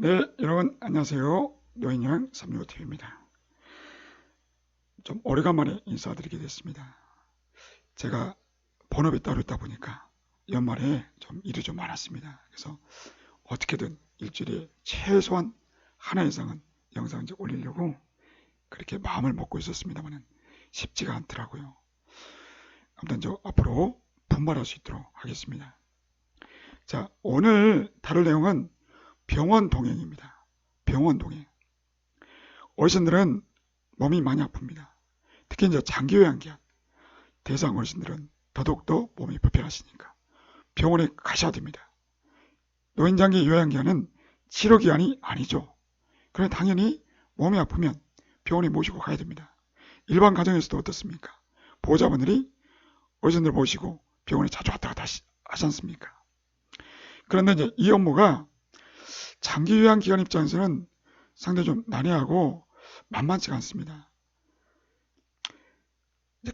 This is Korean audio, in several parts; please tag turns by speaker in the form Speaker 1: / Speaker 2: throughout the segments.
Speaker 1: 네, 여러분 안녕하세요. 노인여행 365TV입니다. 좀 오래간만에 인사드리게 됐습니다. 제가 본업이 따로 있다 보니까 연말에 좀 일이 좀 많았습니다. 그래서 어떻게든 일주일에 최소한 하나 이상은 영상 이제 올리려고 그렇게 마음을 먹고 있었습니다만 쉽지가 않더라고요. 아무튼 저 앞으로 분발할 수 있도록 하겠습니다. 자, 오늘 다룰 내용은 병원 동행입니다. 병원 동행. 어르신들은 몸이 많이 아픕니다. 특히 이제 장기 요양기한 대상 어르신들은 더더욱더 몸이 불편하시니까 병원에 가셔야 됩니다. 노인장기 요양기한은 치료기한이 아니죠. 그러나 당연히 몸이 아프면 병원에 모시고 가야 됩니다. 일반 가정에서도 어떻습니까? 보호자분들이 어르신들 모시고 병원에 자주 왔다 갔다 하지 않습니까? 그런데 이제 이 업무가 장기 요양기관 입장에서는 상당히 좀 난해하고 만만치가 않습니다.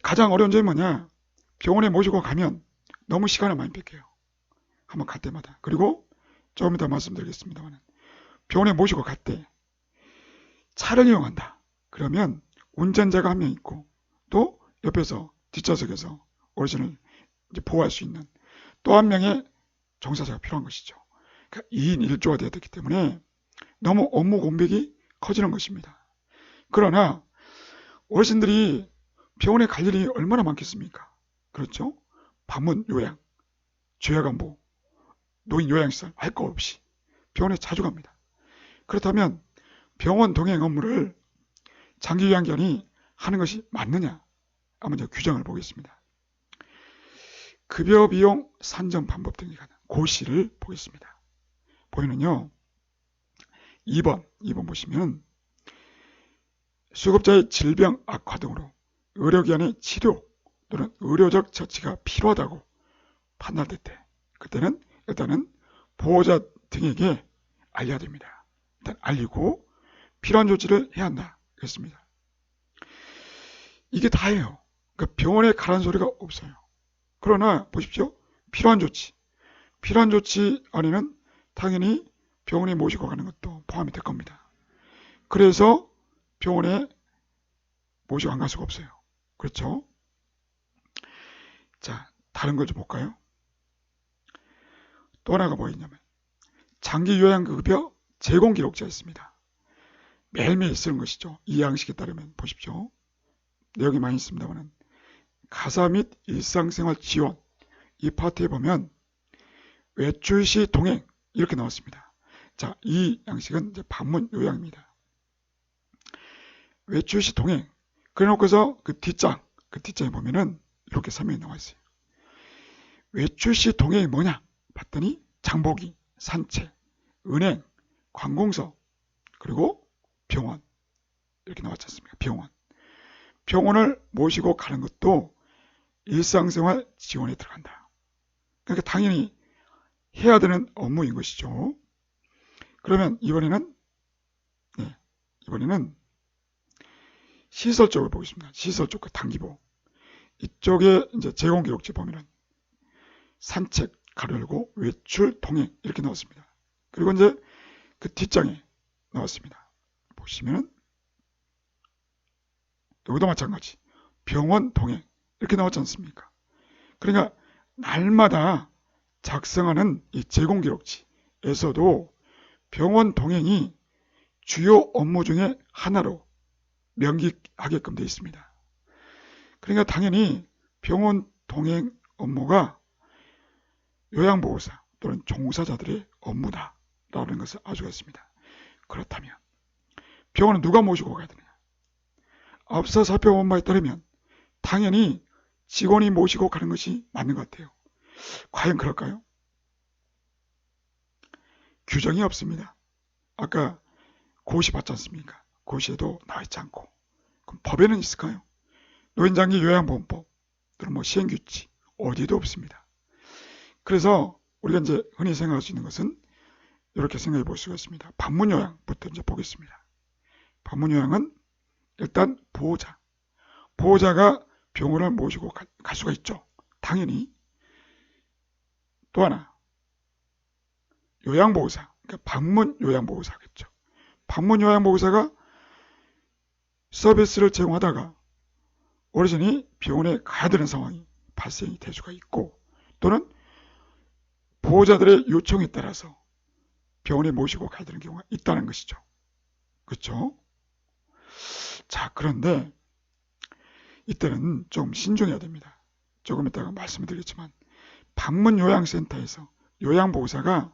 Speaker 1: 가장 어려운 점이 뭐냐? 병원에 모시고 가면 너무 시간을 많이 뺏겨요. 한번 갈 때마다. 그리고 조금 이따 말씀드리겠습니다만 병원에 모시고 갈 때 차를 이용한다. 그러면 운전자가 한 명 있고 또 옆에서 뒷좌석에서 어르신을 이제 보호할 수 있는 또 한 명의 종사자가 필요한 것이죠. 그러니까 2인 1조가 되어야 되기 때문에 너무 업무 공백이 커지는 것입니다. 그러나 어르신들이 병원에 갈 일이 얼마나 많겠습니까? 그렇죠? 방문 요양, 죄가간보, 노인 요양시설 할 거 없이 병원에 자주 갑니다. 그렇다면 병원 동행 업무를 장기 요양기관이 하는 것이 맞느냐? 한번 저 규정을 보겠습니다. 급여 비용 산정 방법 등에 관한 고시를 보겠습니다. 보이는요. 2번 보시면 수급자의 질병 악화 등으로 의료기관의 치료 또는 의료적 처치가 필요하다고 판단될 때 그때는 일단은 보호자 등에게 알려야 됩니다. 일단 알리고 필요한 조치를 해야 한다. 그렇습니다. 이게 다예요. 그러니까 병원에 가라는 소리가 없어요. 그러나 보십시오. 필요한 조치 안에는 당연히 병원에 모시고 가는 것도 포함이 될 겁니다. 그래서 병원에 모시고 안 갈 수가 없어요. 그렇죠? 자, 다른 걸 좀 볼까요? 또 하나가 뭐 있냐면 장기 요양급여 제공 기록자 있습니다. 매일매일 쓰는 것이죠. 이 양식에 따르면 보십시오. 내용이 많이 있습니다만 가사 및 일상생활 지원 이 파트에 보면 외출 시 동행 이렇게 나왔습니다. 자, 이 양식은 이제 방문 요양입니다. 외출 시 동행 그래 놓고서 그 뒷장에 보면은 이렇게 설명이 나와 있어요. 외출 시 동행이 뭐냐 봤더니 장보기, 산책, 은행, 관공서 그리고 병원 이렇게 나왔지 않습니까? 병원을 모시고 가는 것도 일상생활 지원에 들어간다. 그러니까 당연히 해야 되는 업무인 것이죠. 그러면 이번에는 시설 쪽을 보겠습니다. 시설 쪽과 단기보 이쪽에 이제 제공 기록지 보면은 산책 가로 열고 외출 동행 이렇게 나왔습니다. 그리고 이제 그 뒷장에 나왔습니다. 보시면은 여기도 마찬가지 병원 동행 이렇게 나왔지 않습니까? 그러니까 날마다 작성하는 이 제공 기록지에서도 병원 동행이 주요 업무 중에 하나로 명기하게끔 되어 있습니다. 그러니까 당연히 병원 동행 업무가 요양보호사 또는 종사자들의 업무다라는 것을 알 수가 있습니다. 그렇다면 병원은 누가 모시고 가야 되느냐? 앞서 살펴본 바에 따르면 당연히 직원이 모시고 가는 것이 맞는 것 같아요. 과연 그럴까요? 규정이 없습니다. 아까 고시 봤지 않습니까? 고시에도 나와 있지 않고 그럼 법에는 있을까요? 노인장기 요양보험법 또는 뭐 시행규칙 어디도 없습니다. 그래서 우리가 이제 흔히 생각할 수 있는 것은 이렇게 생각해 볼 수가 있습니다. 방문요양부터 이제 보겠습니다. 방문요양은 일단 보호자가 병원을 모시고 갈 수가 있죠. 당연히. 또 하나 요양보호사 그러니까 방문 요양보호사겠죠. 방문 요양보호사가 서비스를 제공하다가 어르신이 병원에 가야 되는 상황이 발생이 될 수가 있고, 또는 보호자들의 요청에 따라서 병원에 모시고 가야 되는 경우가 있다는 것이죠. 그렇죠? 자, 그런데 이때는 좀 신중해야 됩니다. 조금 이따가 말씀을 드리겠지만, 방문 요양센터에서 요양보호사가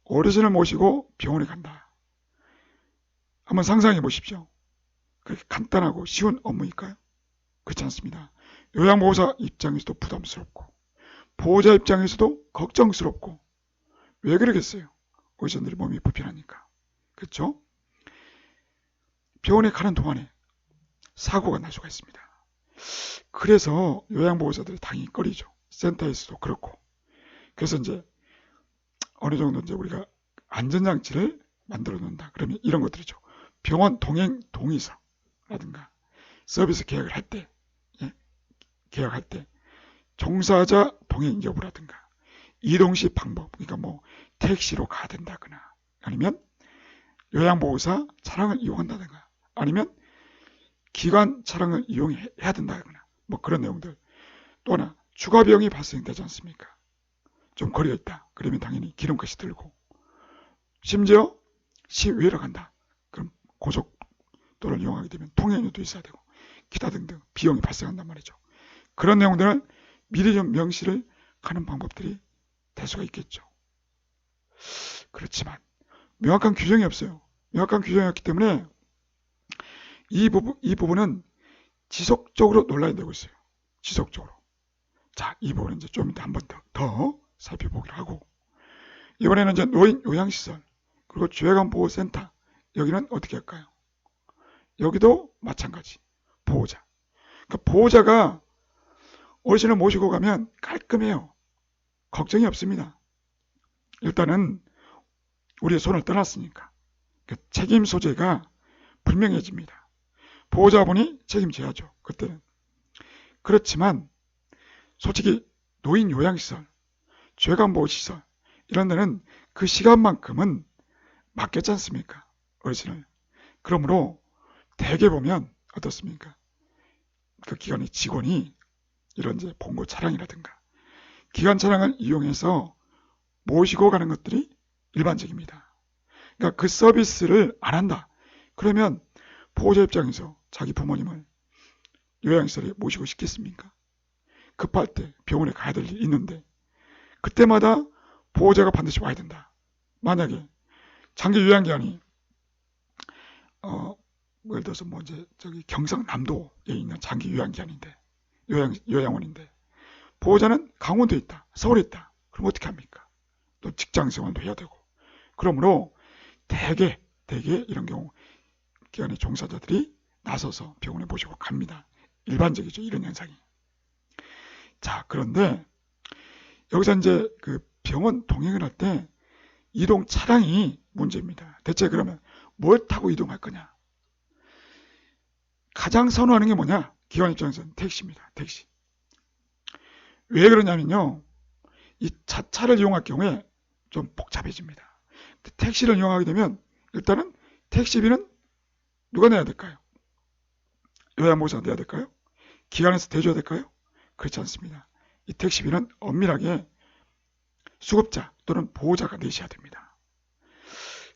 Speaker 1: 어르신을 모시고 병원에 간다. 한번 상상해 보십시오. 그렇게 간단하고 쉬운 업무일까요? 그렇지 않습니다. 요양보호사 입장에서도 부담스럽고, 보호자 입장에서도 걱정스럽고, 왜 그러겠어요? 어르신들이 몸이 불편하니까. 그렇죠? 병원에 가는 동안에 사고가 날 수가 있습니다. 그래서 요양보호사들이 당연히 꺼리죠. 센터에서도 그렇고. 그래서 이제 어느 정도 이제 우리가 안전장치를 만들어 놓는다. 그러면 이런 것들이죠. 병원 동행 동의서라든가 서비스 계약을 할 때, 계약할 때 종사자 동행 여부라든가 이동시 방법, 그러니까 뭐 택시로 가야 된다거나, 아니면 요양보호사 차량을 이용한다든가, 아니면 기관 차량을 이용해야 된다거나, 뭐 그런 내용들. 또 하나, 추가 비용이 발생되지 않습니까? 좀 거리가 있다. 그러면 당연히 기름값이 들고, 심지어 시외로 간다. 그럼 고속도로를 이용하게 되면 통행료도 있어야 되고, 기타 등등 비용이 발생한단 말이죠. 그런 내용들은 미리 좀 명시를 하는 방법들이 될 수가 있겠죠. 그렇지만 명확한 규정이 없어요. 명확한 규정이 없기 때문에 이 부분은 지속적으로 논란이 되고 있어요. 지속적으로. 자, 이 부분은 이제 좀 이따 한 번 더 살펴보기로 하고, 이번에는 이제 노인 요양시설, 그리고 주해관보호센터, 여기는 어떻게 할까요? 여기도 마찬가지. 보호자. 그러니까 보호자가 어르신을 모시고 가면 깔끔해요. 걱정이 없습니다. 일단은 우리의 손을 떠났으니까 그 책임 소재가 분명해집니다. 보호자분이 책임져야죠. 그때는. 그렇지만 솔직히 노인 요양시설, 주해관보호시설 이런 데는 그 시간만큼은 맡겼지 않습니까? 어르신을. 그러므로 대개 보면 어떻습니까? 그 기관의 직원이 이런 이제 봉고 차량이라든가 기관 차량을 이용해서 모시고 가는 것들이 일반적입니다. 그러니까 그 서비스를 안 한다. 그러면 보호자 입장에서 자기 부모님을 요양시설에 모시고 싶겠습니까? 급할 때 병원에 가야 될 일이 있는데 그때마다 보호자가 반드시 와야 된다. 만약에 장기 요양기관이 예를 들어서 뭐 이제 저기 경상남도에 있는 장기 요양기관인데 요양원인데 보호자는 강원도에 있다, 서울에 있다. 그럼 어떻게 합니까? 또 직장생활도 해야 되고. 그러므로 대개 이런 경우 기관의 종사자들이 나서서 병원에 모시고 갑니다. 일반적이죠, 이런 현상이. 자, 그런데 여기서 이제 그 병원 동행을 할 때 이동 차량이 문제입니다. 대체 그러면 뭘 타고 이동할 거냐? 가장 선호하는 게 뭐냐? 기관 입장에서는 택시입니다. 택시. 왜 그러냐면요, 이 자차를 이용할 경우에 좀 복잡해집니다. 택시를 이용하게 되면 일단은 택시비는 누가 내야 될까요? 요양보호사가 내야 될까요? 기관에서 대줘야 될까요? 그렇지 않습니다. 이 택시비는 엄밀하게 수급자 또는 보호자가 내셔야 됩니다.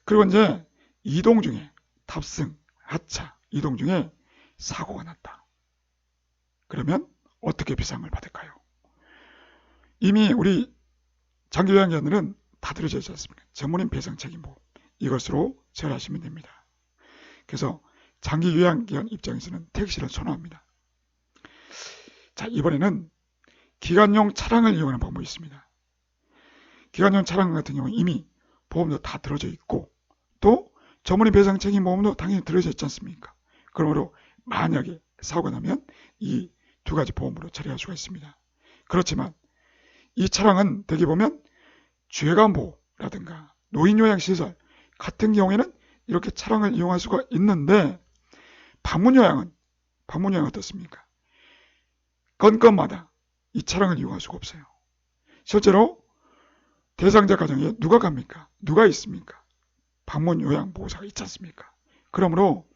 Speaker 1: 그리고 이제 이동 중에 탑승, 하차, 이동 중에 사고가 났다. 그러면 어떻게 배상을 받을까요? 이미 우리 장기요양기관들은 다 들어져 있지 않습니까? 전문인 배상 책임보험, 이것으로 처리하시면 됩니다. 그래서 장기요양기관 입장에서는 택시를 선호합니다. 자, 이번에는 기관용 차량을 이용하는 방법이 있습니다. 기관용 차량 같은 경우는 이미 보험도 다 들어져 있고 또 전문인 배상 책임보험도 당연히 들어져 있지 않습니까? 그러므로 만약에 사고가 나면 이 두 가지 보험으로 처리할 수가 있습니다. 그렇지만 이 차량은 대개 보면 주해관보호라든가 노인요양시설 같은 경우에는 이렇게 차량을 이용할 수가 있는데 방문요양은 어떻습니까? 건건마다 이 차량을 이용할 수가 없어요. 실제로 대상자 가정에 누가 갑니까? 누가 있습니까? 방문 요양보호사가 있지 않습니까? 그러므로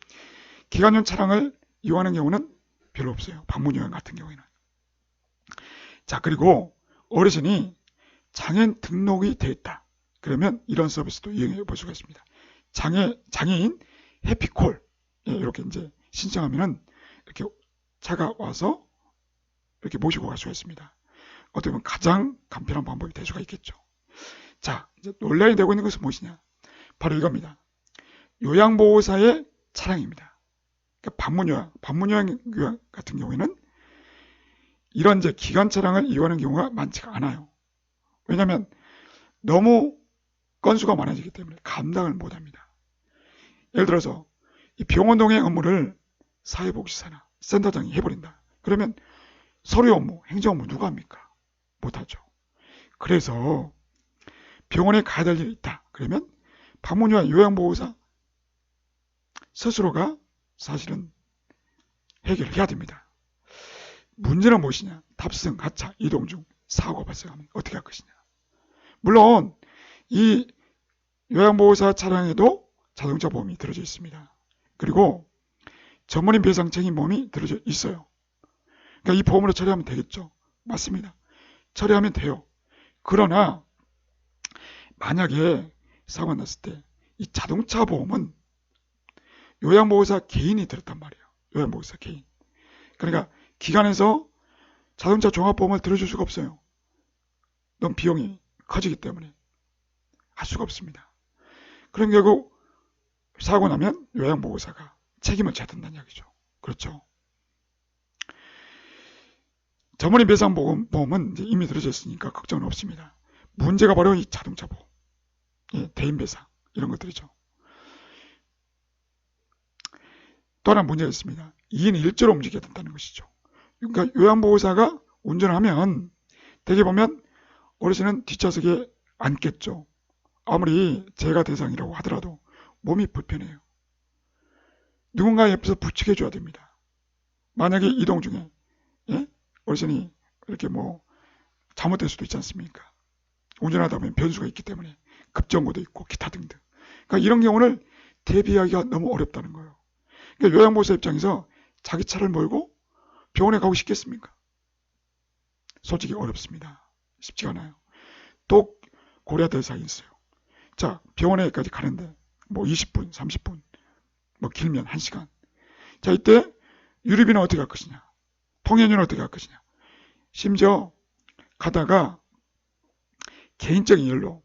Speaker 1: 기관용 차량을 이용하는 경우는 별로 없어요. 방문 요양 같은 경우에는. 자, 그리고 어르신이 장애인 등록이 되어 있다. 그러면 이런 서비스도 이용해 볼 수가 있습니다. 장애인 해피콜. 예, 이렇게 이제 신청하면은 이렇게 차가 와서 이렇게 모시고 갈 수가 있습니다. 어떻게 보면 가장 간편한 방법이 될 수가 있겠죠. 자, 이제 논란이 되고 있는 것은 무엇이냐? 바로 이겁니다. 요양보호사의 차량입니다. 그러니까 방문요양 같은 경우에는 이런 이제 기관 차량을 이용하는 경우가 많지가 않아요. 왜냐하면 너무 건수가 많아지기 때문에 감당을 못합니다. 예를 들어서 이 병원 동행 업무를 사회복지사나 센터장이 해버린다. 그러면 서류 업무, 행정 업무 누가 합니까? 못하죠. 그래서 병원에 가야 될 일이 있다. 그러면 방문요양 요양보호사 스스로가 사실은 해결해야 됩니다. 문제는 무엇이냐? 탑승, 하차, 이동 중 사고가 발생하면 어떻게 할 것이냐? 물론 이 요양보호사 차량에도 자동차 보험이 들어져 있습니다. 그리고 전문인 배상 책임보험이 들어져 있어요. 그러니까 이 보험으로 처리하면 되겠죠. 맞습니다. 처리하면 돼요. 그러나 만약에 사고가 났을 때 이 자동차 보험은 요양보호사 개인이 들었단 말이에요. 요양보호사 개인. 그러니까 기관에서 자동차 종합보험을 들어줄 수가 없어요. 너무 비용이 커지기 때문에 할 수가 없습니다. 그럼 결국 사고 나면 요양보호사가 책임을 져야 된다는 이야기죠. 그렇죠. 전문인 배상 보험은 이제 이미 들어져 있으니까 걱정은 없습니다. 문제가 바로 이 자동차 보험, 예, 대인 배상 이런 것들이죠. 또 하나 문제가 있습니다. 2인 1조로 움직여야 된다는 것이죠. 그러니까 요양보호사가 운전을 하면 대개 보면 어르신은 뒷좌석에 앉겠죠. 아무리 제가 대상이라고 하더라도 몸이 불편해요. 누군가 옆에서 부축해줘야 됩니다. 만약에 이동 중에 예? 어르신이 이렇게 뭐 잘못될 수도 있지 않습니까? 운전하다 보면 변수가 있기 때문에 급정거도 있고 기타 등등. 그러니까 이런 경우를 대비하기가 너무 어렵다는 거예요. 그러니까 요양보호사 입장에서 자기 차를 몰고 병원에 가고 싶겠습니까? 솔직히 어렵습니다. 쉽지가 않아요. 또 고려해야 될 사항이 있어요. 자, 병원에까지 가는데 뭐 20분, 30분, 뭐 길면 1시간. 자, 이때 유류비는 어떻게 할 것이냐? 통행료는 어떻게 할 것이냐? 심지어 가다가 개인적인 일로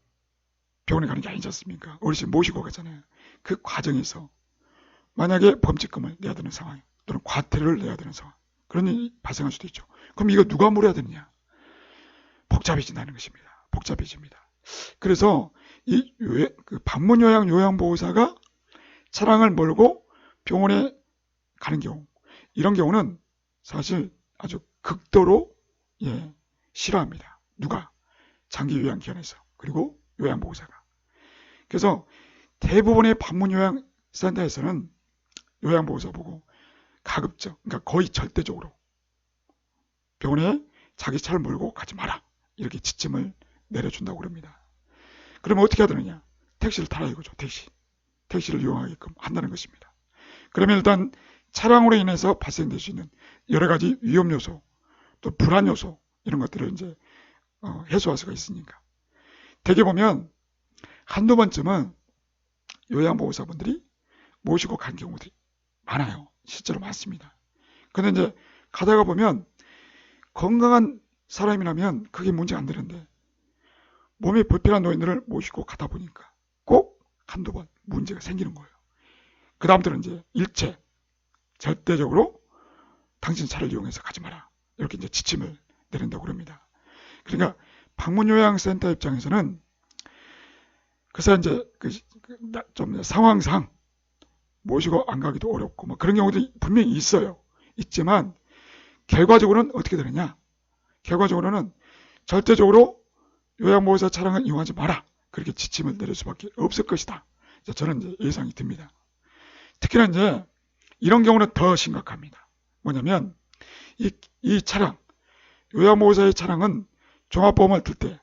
Speaker 1: 병원에 가는 게 아니지 않습니까? 어르신 모시고 가잖아요. 그 과정에서 만약에 범칙금을 내야 되는 상황 또는 과태료를 내야 되는 상황 그런 일이 발생할 수도 있죠. 그럼 이거 누가 물어야 되느냐? 복잡해진다는 것입니다. 복잡해집니다. 그래서 이 방문요양 요양보호사가 차량을 몰고 병원에 가는 경우 이런 경우는 사실 아주 극도로 싫어합니다. 누가? 장기요양기관에서 그리고 요양보호사가. 그래서 대부분의 방문요양센터에서는 요양보호사 보고 가급적, 그러니까 거의 절대적으로 병원에 자기 차를 몰고 가지 마라 이렇게 지침을 내려준다고 그럽니다. 그러면 어떻게 해야 되느냐? 택시를 타라 이거죠. 택시를 이용하게끔 한다는 것입니다. 그러면 일단 차량으로 인해서 발생될 수 있는 여러 가지 위험 요소, 또 불안 요소 이런 것들을 이제 해소할 수가 있으니까. 대개 보면 한두 번쯤은 요양보호사분들이 모시고 간 경우들이 많아요. 실제로 많습니다. 근데 이제 가다가 보면 건강한 사람이라면 그게 문제가 안 되는데 몸이 불편한 노인들을 모시고 가다 보니까 꼭 한두 번 문제가 생기는 거예요. 그 다음부터는 이제 일체 절대적으로 당신 차를 이용해서 가지 마라 이렇게 이제 지침을 내린다고 합니다. 그러니까 방문요양센터 입장에서는 그래서 이제 좀 상황상 모시고 안 가기도 어렵고 뭐 그런 경우도 분명히 있어요. 있지만 결과적으로는 어떻게 되느냐? 결과적으로는 절대적으로 요양보호사 차량을 이용하지 마라 그렇게 지침을 내릴 수밖에 없을 것이다. 저는 이제 예상이 듭니다. 특히나 이제 이런 경우는 더 심각합니다. 뭐냐면 이 차량 요양보호사의 차량은 종합보험을 들 때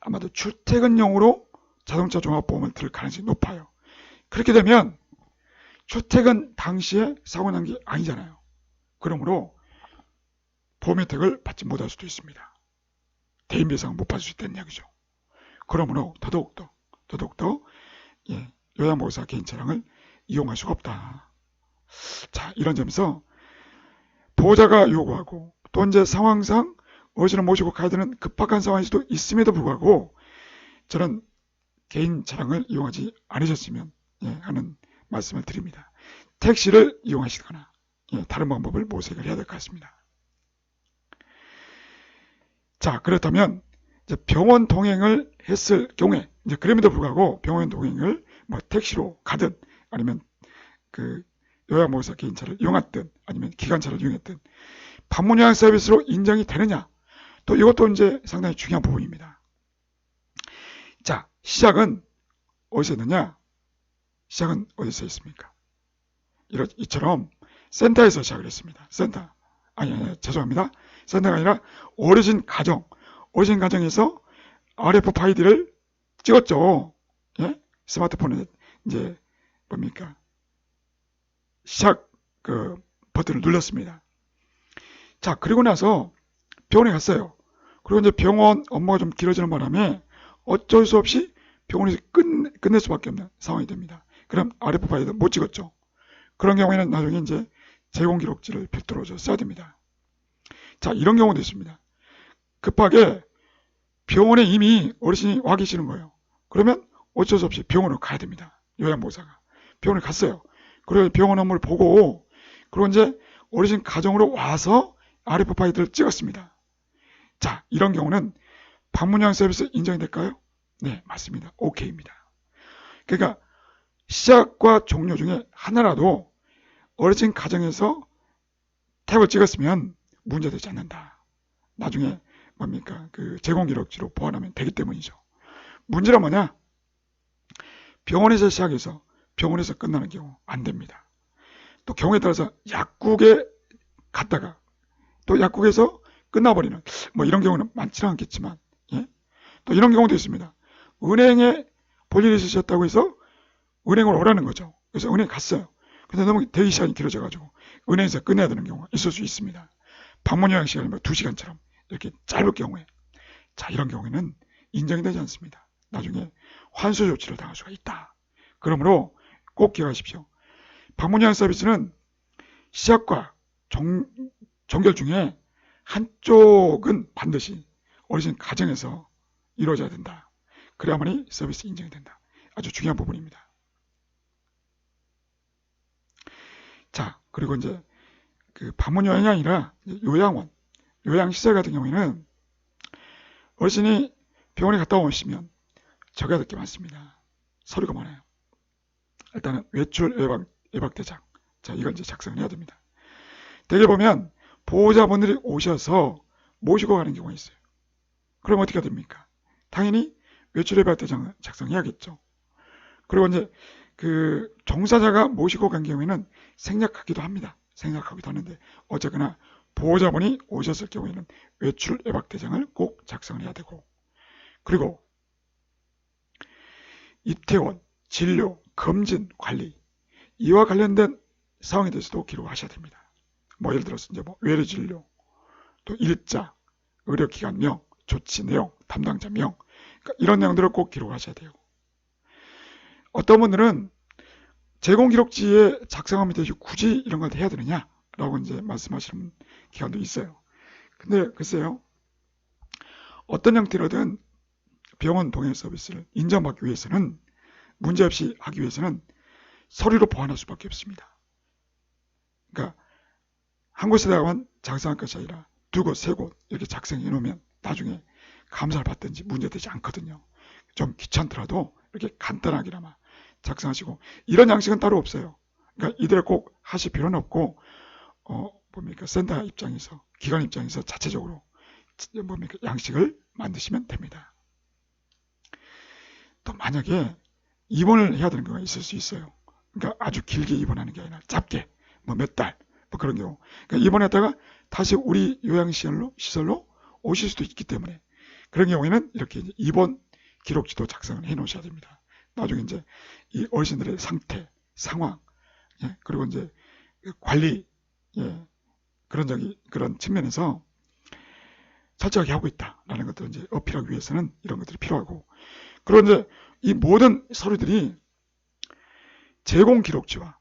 Speaker 1: 아마도 출퇴근용으로 자동차 종합보험을 들 가능성이 높아요. 그렇게 되면 출퇴근 당시에 사고 난 게 아니잖아요. 그러므로 보험 혜택을 받지 못할 수도 있습니다. 대인 배상을 못 받을 수 있다는 이야기죠. 그러므로 더더욱더 요양보호사 개인 차량을 이용할 수가 없다. 자, 이런 점에서 보호자가 요구하고 또 이제 상황상 어르신을 모시고 가야 되는 급박한 상황일 수도 있음에도 불구하고 저는 개인 차량을 이용하지 않으셨으면 하는 말씀을 드립니다. 택시를 이용하시거나 다른 방법을 모색을 해야 될 것 같습니다. 자, 그렇다면 이제 병원 동행을 했을 경우에 이제 그럼에도 불구하고 병원 동행을 뭐 택시로 가든 아니면 그 요양보호사 개인차를 이용했든 아니면 기관차를 이용했든 방문요양 서비스로 인정이 되느냐, 또 이것도 이제 상당히 중요한 부분입니다. 자, 시작은 어디서 했느냐? 시작은 어디서 했습니까? 이처럼 센터에서 시작을 했습니다. 센터. 죄송합니다. 센터가 아니라 어르신 가정에서 RFID를 찍었죠. 예? 스마트폰에 이제 뭡니까? 시작 버튼을 눌렀습니다. 자, 그리고 나서 병원에 갔어요. 그리고 이제 병원 업무가 좀 길어지는 바람에 어쩔 수 없이 병원에서 끝낼 수밖에 없는 상황이 됩니다. 그럼 RFID도 못 찍었죠. 그런 경우에는 나중에 이제 제공 기록지를 별도로 써야 됩니다. 자, 이런 경우도 있습니다. 급하게 병원에 이미 어르신이 와 계시는 거예요. 그러면 어쩔 수 없이 병원으로 가야 됩니다. 요양보호사가. 병원에 갔어요. 그리고 병원 업무를 보고, 그리고 이제 어르신 가정으로 와서 RFID를 찍었습니다. 자, 이런 경우는 방문요양 서비스 인정이 될까요? 네, 맞습니다. OK입니다. 그러니까 시작과 종료 중에 하나라도 어르신 가정에서 탭을 찍었으면 문제되지 않는다. 나중에 뭡니까? 그 제공 기록지로 보완하면 되기 때문이죠. 문제는 뭐냐? 병원에서 시작해서 병원에서 끝나는 경우 안 됩니다. 또 경우에 따라서 약국에 갔다가 또 약국에서 끝나버리는 뭐 이런 경우는 많지는 않겠지만 또 이런 경우도 있습니다. 은행에 볼 일이 있으셨다고 해서 은행으로 오라는 거죠. 그래서 은행 갔어요. 근데 너무 대기 시간이 길어져가지고 은행에서 끝내야 되는 경우가 있을 수 있습니다. 방문 요양 시간이 뭐 2시간처럼 이렇게 짧을 경우에, 자, 이런 경우에는 인정이 되지 않습니다. 나중에 환수 조치를 당할 수가 있다. 그러므로 꼭 기억하십시오. 방문 요양 서비스는 시작과 종결 중에 한쪽은 반드시 어르신 가정에서 이루어져야 된다. 그래야만이 서비스 인정이 된다. 아주 중요한 부분입니다. 자, 그리고 이제 그 방문 요양이 아니라 요양원, 요양시설 같은 경우에는 어르신이 병원에 갔다 오시면 적어야 될 게 많습니다. 서류가 많아요. 일단은 외출 예방대장. 자, 이걸 이제 작성을 해야 됩니다. 대개 보면 보호자분들이 오셔서 모시고 가는 경우가 있어요. 그럼 어떻게 됩니까? 당연히 외출 예방대장을 작성해야겠죠. 그리고 이제 그 종사자가 모시고 간 경우에는 생략하기도 합니다. 생략하기도 하는데 어쨌거나 보호자분이 오셨을 경우에는 외출 예방대장을 꼭 작성을 해야 되고, 그리고 입퇴원, 진료, 검진, 관리 이와 관련된 사항에 대해서도 기록하셔야 됩니다. 뭐 예를 들어서 이제 뭐 외래진료, 또 일자, 의료기관명, 조치 내용, 담당자명, 그러니까 이런 내용들을 꼭 기록하셔야 돼요. 어떤 분들은 제공 기록지에 작성하면 되지 굳이 이런 걸 해야 되느냐라고 이제 말씀하시는 기관도 있어요. 근데 글쎄요, 어떤 형태로든 병원 동행 서비스를 인정받기 위해서는, 문제없이 하기 위해서는 서류로 보완할 수밖에 없습니다. 그러니까 한 곳에다가만 작성할 것이 아니라 두 곳, 세 곳 이렇게 작성해 놓으면 나중에 감사를 받든지 문제되지 않거든요. 좀 귀찮더라도 이렇게 간단하게나마 작성하시고, 이런 양식은 따로 없어요. 그러니까 이대로 꼭 하실 필요는 없고, 센터 입장에서, 기관 입장에서 자체적으로 양식을 만드시면 됩니다. 또 만약에 입원을 해야 되는 경우가 있을 수 있어요. 그러니까 아주 길게 입원하는 게 아니라 짧게, 뭐 몇 달, 뭐 그런 경우. 그러니까 입원했다가 다시 우리 요양시설로 오실 수도 있기 때문에 그런 경우에는 이렇게 이제 입원 기록지도 작성을 해 놓으셔야 됩니다. 나중에 이제 이 어르신들의 상태, 상황, 예, 그리고 이제 관리, 예, 그런 측면에서 철저하게 하고 있다라는 것들을 이제 어필하기 위해서는 이런 것들이 필요하고, 그리고 이제 이 모든 서류들이 제공 기록지와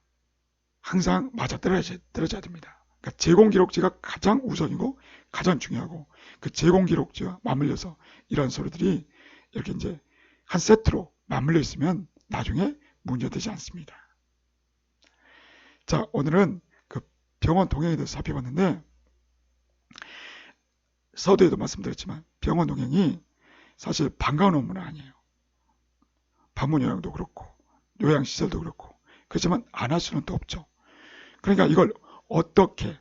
Speaker 1: 항상 맞아 떨어져야 됩니다. 그러니까 제공 기록지가 가장 우선이고 가장 중요하고, 그 제공 기록지와 맞물려서 이런 서류들이 이렇게 이제 한 세트로 맞물려 있으면 나중에 문제되지 않습니다. 자, 오늘은 그 병원 동행에 대해서 살펴봤는데, 서두에도 말씀드렸지만 병원 동행이 사실 반가운 업무는 아니에요. 방문 요양도 그렇고 요양시설도 그렇고, 그렇지만 안 할 수는 또 없죠. 그러니까 이걸 어떻게,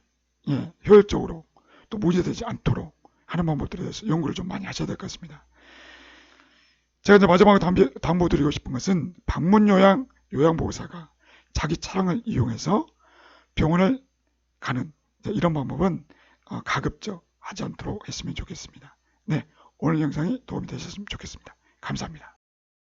Speaker 1: 예, 효율적으로 또 문제되지 않도록 하는 방법들에 대해서 연구를 좀 많이 하셔야 될 것 같습니다. 제가 이제 마지막으로 당부드리고 싶은 것은, 방문 요양보호사가 자기 차량을 이용해서 병원을 가는 이런 방법은 가급적 하지 않도록 했으면 좋겠습니다. 네, 오늘 영상이 도움이 되셨으면 좋겠습니다. 감사합니다.